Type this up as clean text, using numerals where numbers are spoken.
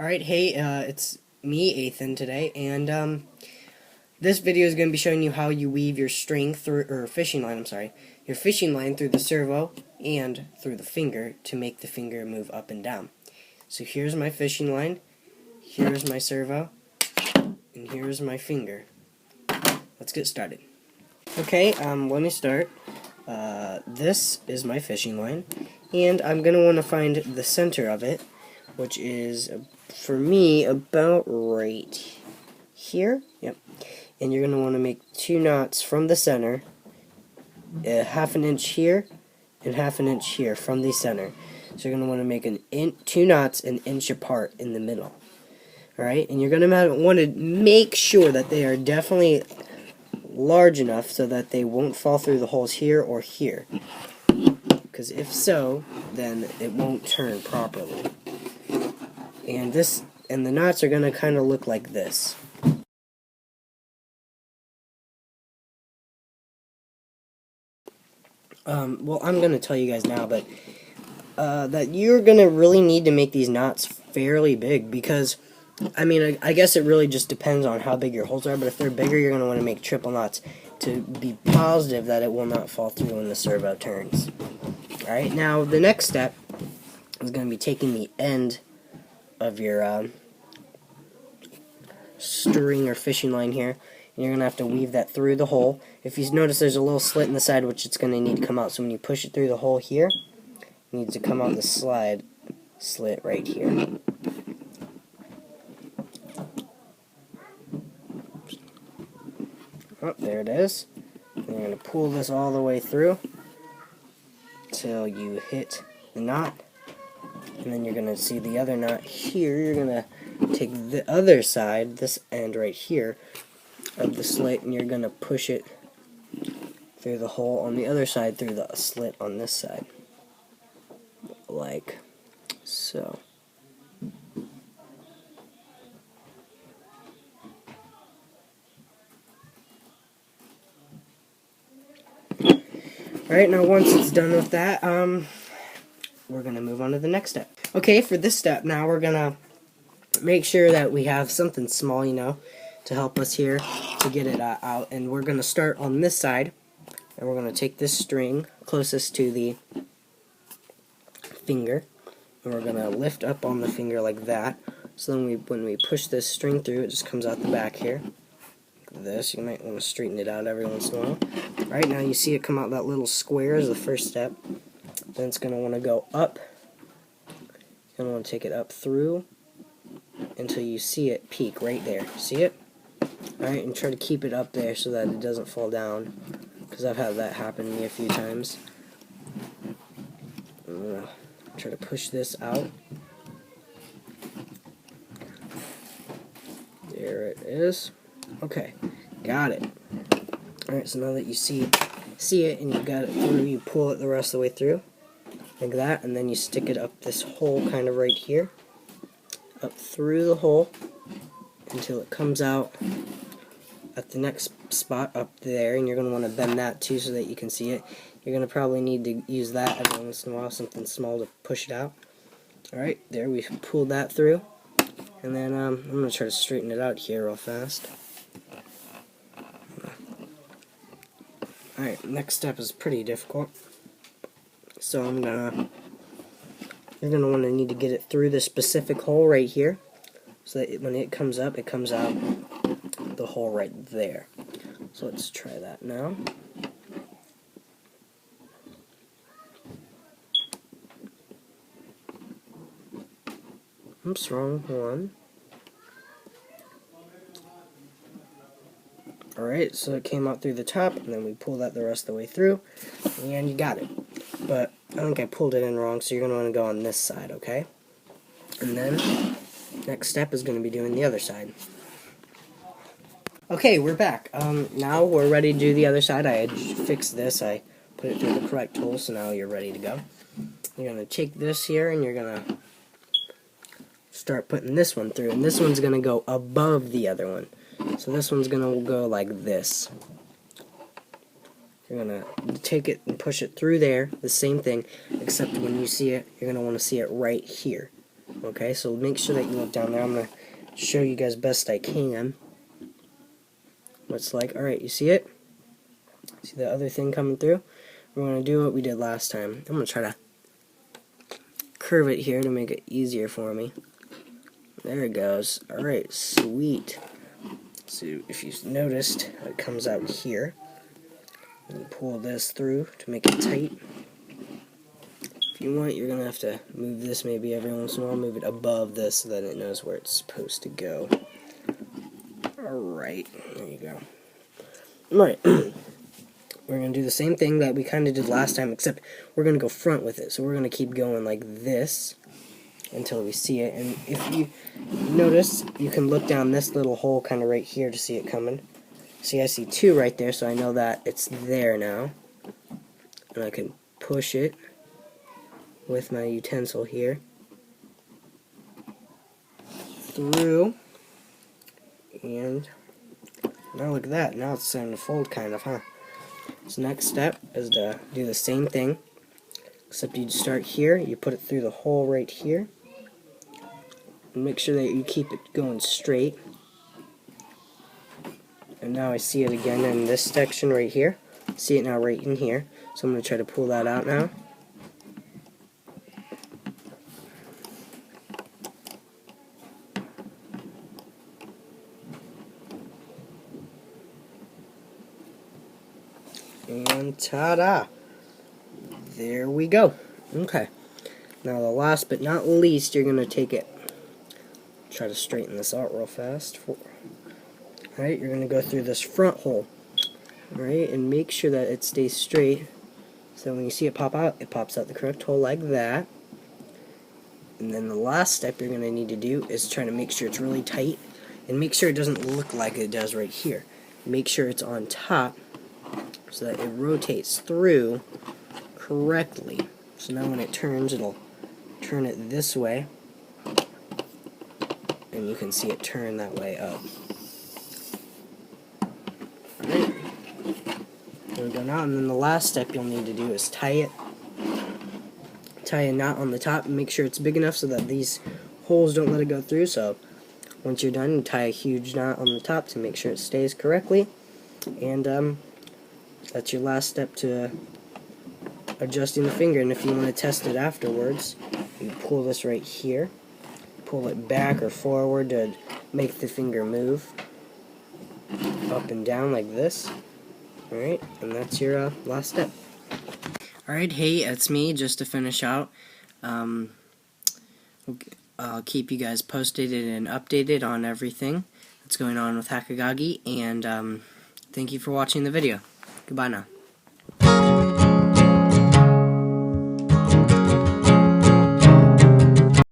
Alright, hey, it's me, Ethan, today, and this video is going to be showing you how you weave your string through, or fishing line, I'm sorry, your fishing line through the servo and through the finger to make the finger move up and down. So here's my fishing line, here's my servo, and here's my finger. Let's get started. Okay, let me start. This is my fishing line, and I'm going to want to find the center of it, which is, for me, about right here. Yep. And you're going to want to make 2 knots from the center, half an inch here, and half an inch here from the center. So you're going to want to make 2 knots an inch apart in the middle. Alright, and you're going to want to make sure that they are definitely large enough so that they won't fall through the holes here or here. Because if so, then it won't turn properly. And the knots are going to kind of look like this. Well, I'm going to tell you guys now, but that you're going to really need to make these knots fairly big, because, I mean, I guess it really just depends on how big your holes are, but if they're bigger, you're going to want to make triple knots to be positive that it will not fall through when the servo turns. Alright, now the next step is going to be taking the end of your string or fishing line here, and you're going to have to weave that through the hole. If you notice, there's a little slit in the side which it's going to need to come out, so when you push it through the hole here, it needs to come out the slit right here. Oh, there it is. And you're going to pull this all the way through till you hit the knot. And then you're going to see the other knot here. You're going to take the other side, this end right here, of the slit, and you're going to push it through the hole on the other side through the slit on this side. Like so. Alright, now once it's done with that, we're going to move on to the next step. Okay, for this step now, we're going to make sure that we have something small, to help us here to get it out. And we're going to start on this side, and we're going to take this string closest to the finger, and we're going to lift up on the finger like that. So then when we push this string through, it just comes out the back here. Like this. You might want to straighten it out every once in a while. Alright, now you see it come out that little square is the first step. Then it's going to want to go up. You're going to want to take it up through until you see it peak right there. See it? Alright, and try to keep it up there so that it doesn't fall down, because I've had that happen to me a few times. Try to push this out. There it is. Okay, got it. Alright, so now that you see it and you got it through, you pull it the rest of the way through, like that, and then you stick it up this hole kind of right here, up through the hole until it comes out at the next spot up there, and you're going to want to bend that too so that you can see it. You're going to probably need to use that every once in a while, something small to push it out. Alright, there we pulled that through, and then I'm going to try to straighten it out here real fast. Alright, next step is pretty difficult. So you're gonna want to need to get it through the specific hole right here, so that when it comes up, it comes out the hole right there. So let's try that now. Oops, wrong one. Alright, so it came out through the top, and then we pull that the rest of the way through, and you got it. But I think I pulled it in wrong, so you're going to want to go on this side, okay? And then, next step is going to be doing the other side. Okay, we're back. Now we're ready to do the other side. I had fixed this, I put it through the correct hole, so now you're ready to go. You're going to take this here, and you're going to start putting this one through, and this one's going to go above the other one. So this one's going to go like this. You're going to take it and push it through there, the same thing, except when you see it, you're going to want to see it right here. Okay, so make sure that you look down there. I'm going to show you guys best I can what it's like. Alright, you see it? See the other thing coming through? We're going to do what we did last time. I'm going to try to curve it here to make it easier for me. There it goes. Alright, sweet. So if you noticed, it comes out here. And you pull this through to make it tight. If you want, you're going to have to move this maybe every once in a while. Move it above this so that it knows where it's supposed to go. Alright, there you go. Alright, we're going to do the same thing that we kind of did last time, except we're going to go front with it. So we're going to keep going like this until we see it. And if you notice, you can look down this little hole kind of right here to see it coming. See, I see 2 right there, so I know that it's there now. And I can push it with my utensil here through, and now look at that. Now it's starting to fold kind of, huh? So next step is to do the same thing, except you start here, you put it through the hole right here, and make sure that you keep it going straight. And now I see it again in this section right here. See it now right in here. So I'm going to try to pull that out now. And ta-da! There we go. Okay. Now the last but not least, you're going to take it. Try to straighten this out real fast. Alright, you're going to go through this front hole. Alright, and make sure that it stays straight. So when you see it pop out, it pops out the correct hole like that. And then the last step you're going to need to do is try to make sure it's really tight. And make sure it doesn't look like it does right here. Make sure it's on top so that it rotates through correctly. So now when it turns, it'll turn it this way, and you can see it turn that way up. Alright, there we go now, and then the last step you'll need to do is tie a knot on the top and make sure it's big enough so that these holes don't let it go through. So once you're done, you tie a huge knot on the top to make sure it stays correctly, and that's your last step to adjusting the finger. And if you want to test it afterwards, you pull this right here, pull it back or forward to make the finger move up and down like this. Alright, and that's your last step. Alright, hey, it's me, just to finish out. I'll keep you guys posted and updated on everything that's going on with Hackagogy, and thank you for watching the video. Goodbye now.